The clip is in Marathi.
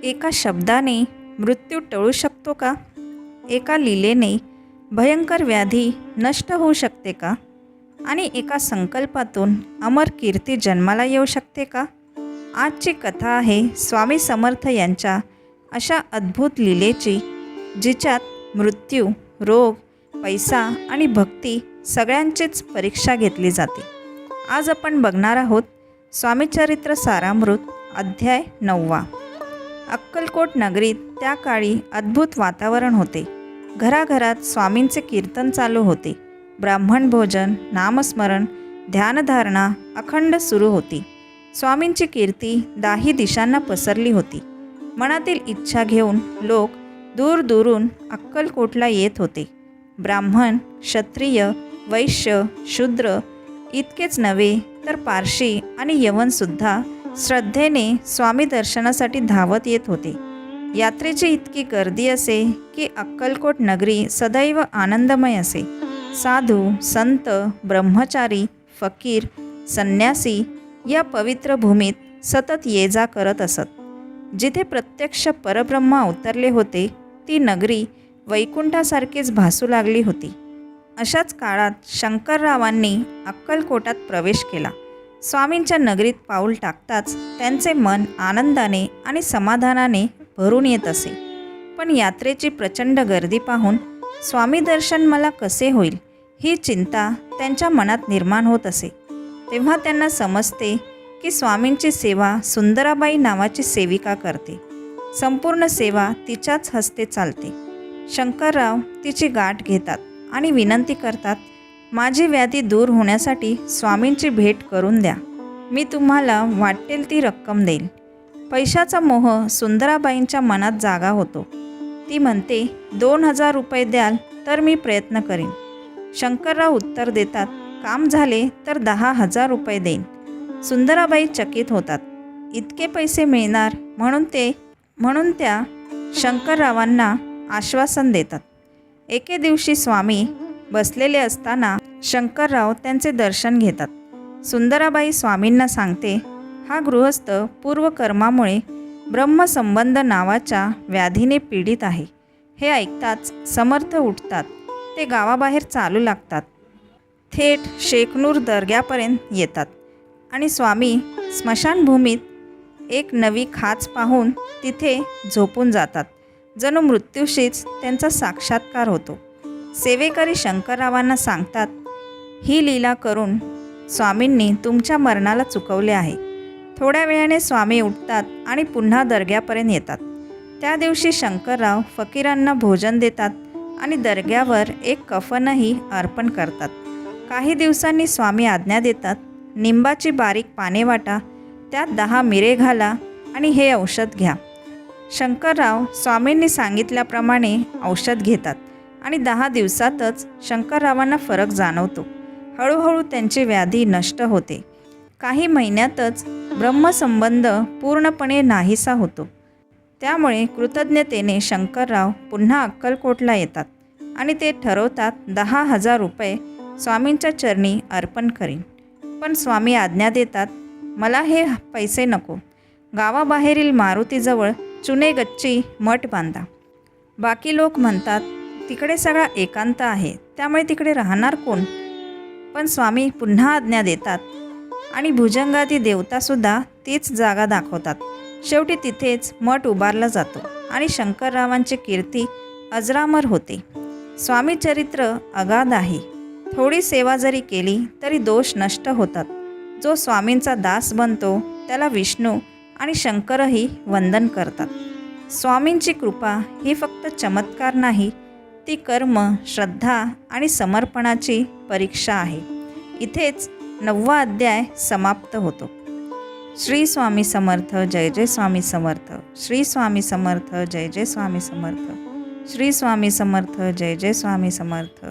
एका शब्दाने मृत्यू टळू शकतो का? एका लीलेने भयंकर व्याधी नष्ट होऊ शकते का? आणि एका संकल्पातून अमर कीर्ती जन्माला येऊ शकते का? आजची कथा आहे स्वामी समर्थ यांच्या अशा अद्भुत लीलेची, जिच्यात मृत्यू, रोग, पैसा आणि भक्ती सगळ्यांचीच परीक्षा घेतली जाते. आज आपण बघणार आहोत स्वामीचरित्र सारामृत अध्याय 9. अक्कलकोट नगरीत त्या काळी अद्भुत वातावरण होते. घराघरात स्वामींचे कीर्तन चालू होते. ब्राह्मण भोजन, नामस्मरण, ध्यानधारणा अखंड सुरू होती. स्वामींची कीर्ती दाही दिशांना पसरली होती. मनातील इच्छा घेऊन लोक दूरदूरून अक्कलकोटला येत होते. ब्राह्मण, क्षत्रिय, वैश्य, शूद्र इतकेच नव्हे तर पारशी आणि यवनसुद्धा श्रद्धेने स्वामी दर्शनासाठी धावत येत होते. यात्रेची इतकी गर्दी असे की अक्कलकोट नगरी सदैव आनंदमय असे. साधू, संत, ब्रह्मचारी, फकीर, संन्यासी या पवित्र भूमीत सतत ये जा करत असत. जिथे प्रत्यक्ष परब्रह्म अवतरले होते ती नगरी वैकुंठासारखीच भासू लागली होती. अशाच काळात शंकररावांनी अक्कलकोटात प्रवेश केला. स्वामींच्या नगरीत पाऊल टाकताच त्यांचे मन आनंदाने आणि समाधानाने भरून येत असे. पण यात्रेची प्रचंड गर्दी पाहून स्वामी दर्शन मला कसे होईल ही चिंता त्यांच्या मनात निर्माण होत असे. तेव्हा त्यांना समजते की स्वामींची सेवा सुंदराबाई नावाची सेविका करते. संपूर्ण सेवा तिच्याच हस्ते चालते. शंकरराव तिची गाठ घेतात आणि विनंती करतात, माझी व्याधी दूर होण्यासाठी स्वामींची भेट करून द्या. मी तुम्हाला वाटेल ती रक्कम देईल. पैशाचा मोह सुंदराबाईंच्या मनात जागा होतो. ती म्हणते, 2000 रुपये द्याल तर मी प्रयत्न करीन. शंकरराव उत्तर देतात, काम झाले तर 10,000 रुपये देईन. सुंदराबाई चकित होतात. इतके पैसे मिळणार म्हणून त्या शंकररावांना आश्वासन देतात. एके दिवशी स्वामी बसलेले असताना शंकरराव त्यांचे दर्शन घेतात. सुंदराबाई स्वामींना सांगते, हा गृहस्थ पूर्वकर्मामुळे ब्रह्मसंबंध नावाच्या व्याधीने पीडित आहे. हे ऐकताच समर्थ उठतात. ते गावाबाहेर चालू लागतात. थेट शेखनूर दर्ग्यापर्यंत येतात आणि स्वामी स्मशानभूमीत एक नवी खाच पाहून तिथे झोपून जातात. जणू मृत्यूशीच त्यांचा साक्षात्कार होतो. सेवेकरी शंकररावांना सांगतात, ही लीला करून स्वामींनी तुमच्या मरणाला चुकवले आहे. थोड्या वेळाने स्वामी उठतात आणि पुन्हा दर्ग्यापर्यंत येतात. त्या दिवशी शंकरराव फकीरांना भोजन देतात आणि दर्ग्यावर एक कफनही अर्पण करतात. काही दिवसांनी स्वामी आज्ञा देतात, निंबाची बारीक पाने वाटा, त्यात 10 मिरे घाला आणि हे औषध घ्या. शंकरराव स्वामींनी सांगितल्याप्रमाणे औषध घेतात आणि 10 दिवसातच शंकररावांना फरक जाणवतो. हळूहळू त्यांची व्याधी नष्ट होते. काही महिन्यातच ब्रह्मसंबंध पूर्णपणे नाहीसा होतो. त्यामुळे कृतज्ञतेने शंकरराव पुन्हा अक्कलकोटला येतात आणि ते ठरवतात 10,000 रुपये स्वामींच्या चरणी अर्पण करीन. पण स्वामी आज्ञा देतात, मला हे पैसे नको. गावाबाहेरील मारुतीजवळ चुने गच्ची मठ बांधा. बाकी लोक म्हणतात, तिकडे सगळा एकांत आहे, त्यामुळे तिकडे राहणार कोण? पण स्वामी पुन्हा आज्ञा देतात आणि भुजंगादी देवतासुद्धा तीच जागा दाखवतात. शेवटी तिथेच मठ उभारला जातो आणि शंकररावांची कीर्ती अजरामर होते. स्वामी चरित्र अगाध आहे. थोडी सेवा जरी केली तरी दोष नष्ट होतात. जो स्वामींचा दास बनतो त्याला विष्णू आणि शंकरही वंदन करतात. स्वामींची कृपा ही फक्त चमत्कार नाही, ती कर्म, श्रद्धा आणि समर्पणाची परीक्षा आहे. इथेच 9वा अध्याय समाप्त होतो. श्री स्वामी समर्थ. जय जय स्वामी समर्थ. श्री स्वामी समर्थ. जय जय स्वामी समर्थ. श्री स्वामी समर्थ. जय जय स्वामी समर्थ.